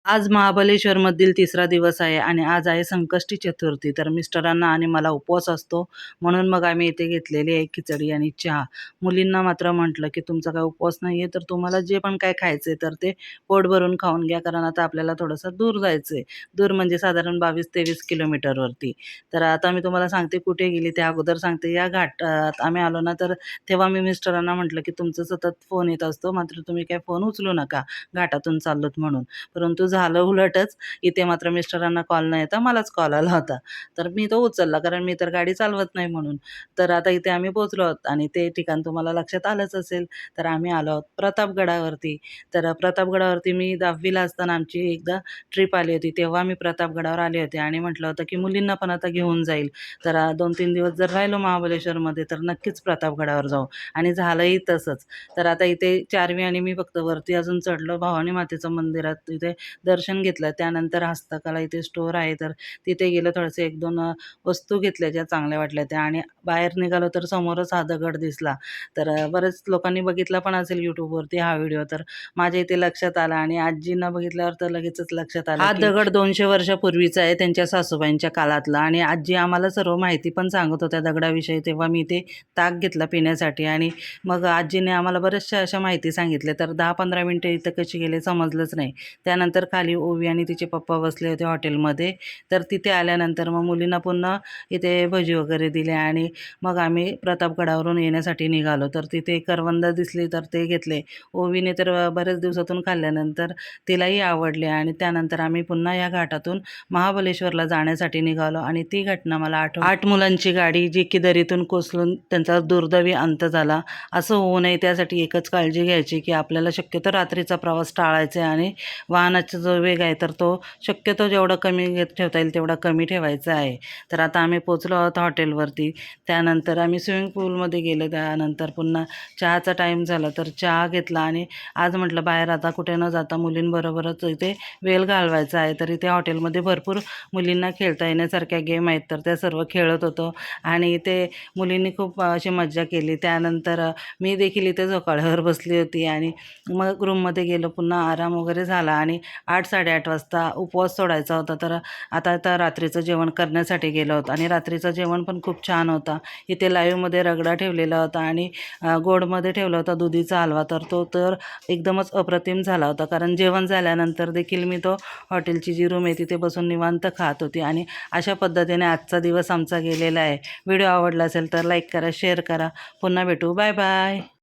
आज महाबळेश्वरमधील तिसरा दिवस आहे आणि आज आहे संकष्टी चतुर्थी. तर मिस्टरांना आणि मला उपवास असतो, म्हणून मग आम्ही इथे घेतलेली आहे खिचडी आणि चहा. मुलींना मात्र म्हटलं, की तुमचा काही उपवास नाही आहे, तर तुम्हाला जे पण काय खायचं तर ते पोट भरून खाऊन घ्या, कारण आता आपल्याला थोडंसं दूर जायचं आहे. दूर म्हणजे साधारण 22-23 किलोमीटरवरती. तर आता मी तुम्हाला सांगते कुठे गेली ते अगोदर सांगते. या घाटात आम्ही आलो ना, तर तेव्हा मी मिस्टरांना म्हटलं, की तुमचा सतत फोन येत असतो, मात्र तुम्ही काय फोन उचलू नका, घाटातून चाललोत म्हणून. परंतु झालं उलटच. इथे मात्र मिस्टरांना कॉल न येता मलाच कॉल आला होता. तर मी तो उचलला, कारण मी तर गाडी चालवत नाही म्हणून. तर आता इथे आम्ही पोहोचलो आहोत आणि ते ठिकाण तुम्हाला लक्षात आलंच असेल. तर आम्ही आलो आहोत प्रतापगडावरती. तर प्रतापगडावरती मी 10वी असताना आमची एकदा ट्रिप आली होती. तेव्हा मी प्रतापगडावर आले होते आणि म्हटलं होतं, की मुलींना पण आता घेऊन जाईल. तर 2-3 दिवस जर राहिलो महाबळेश्वरमध्ये तर नक्कीच प्रतापगडावर जाऊ आणि झालंही तसंच. तर आता इथे 4वी आणि मी फक्त वरती अजून चढलो. भवानी मातेचं मंदिरात तिथे दर्शन घेतलं. त्यानंतर हस्तकला इथे स्टोअर आहे, तर तिथे गेलं. थोडेसे 1-2 वस्तू घेतल्या ज्या चांगल्या वाटल्या त्या आणि बाहेर निघालो तर समोरच हा दगड दिसला. तर बरेच लोकांनी बघितला पण असेल YouTubeवरती हा व्हिडिओ. तर माझ्या इथे लक्षात आला आणि आजींना बघितल्यावर तर लगेचच लक्षात आलं, हा दगड 200 वर्षापूर्वीचा आहे, त्यांच्या सासूबाईंच्या काळातला. आणि आजी आम्हाला सर्व माहिती पण सांगत होत्या दगडाविषयी. तेव्हा मी ते ताक घेतला पिण्यासाठी आणि मग आजीने आम्हाला बऱ्याचशा अशा माहिती सांगितल्या. तर 10-15 मिनिटं इथं कशी गेले समजलंच नाही. त्यानंतर खाली ओवी आणि तिचे पप्पा बसले होते हॉटेलमध्ये. तर तिथे आल्यानंतर मग मुलींना पुन्हा इथे भजी वगैरे दिले आणि मग आम्ही प्रतापगडावरून येण्यासाठी निघालो. तर तिथे करवंद दिसली तर ते घेतले. ओवीने तर बऱ्याच दिवसातून खाल्ल्यानंतर तिलाही आवडले आणि त्यानंतर आम्ही पुन्हा या घाटातून महाबळेश्वरला जाण्यासाठी निघालो आणि ती घटना मला आठवली. 8 मुलांची गाडी जी की दरीतून कोसळून त्यांचा दुर्दैवी अंत झाला. असं होऊ नये त्यासाठी एकच काळजी घ्यायची, की आपल्याला शक्यतो रात्रीचा प्रवास टाळायचा आहे आणि वाहनाचा जो वेग आहे तर तो शक्यतो जेवढा कमी ठेवता येईल तेवढा कमी ठेवायचा आहे. तर आता आम्ही पोचलो आहोत हॉटेलवरती. त्यानंतर आम्ही स्विमिंग पूलमध्ये गेलो. त्यानंतर पुन्हा चहाचा टाईम झाला तर चहा घेतला आणि आज म्हटलं बाहेर आता कुठे न जाता मुलींबरोबरच इथे वेळ घालवायचा आहे. तर इथे हॉटेलमध्ये भरपूर मुलींना खेळता येण्यासारख्या गेम आहेत, तर त्या सर्व खेळत होतो आणि इथे मुलींनी खूप अशी मज्जा केली. त्यानंतर मी देखील इथे झोकाळ्यावर बसली होती आणि मग रूममध्ये गेलो. पुन्हा आराम वगैरे झाला आणि 8-8:30 वाजता उपवास सोडायचा होता. तर आता रात्रीचं जेवण करण्यासाठी गेलो होतो आणि रात्रीचं जेवण पण खूप छान होता. इथे लाईव्हमध्ये रगडा ठेवलेला होता आणि गोडमध्ये ठेवला होता दुधीचा हलवा. तर तो तर एकदमच अप्रतिम झाला होता, कारण जेवण झाल्यानंतर देखील मी तो हॉटेलची जी रूम आहे तिथे बसून निवांत खात होती. आणि अशा पद्धतीने आजचा दिवस आमचा गेलेला आहे. व्हिडिओ आवडला असेल तर लाईक करा, शेअर करा. पुन्हा भेटू. Bye bye.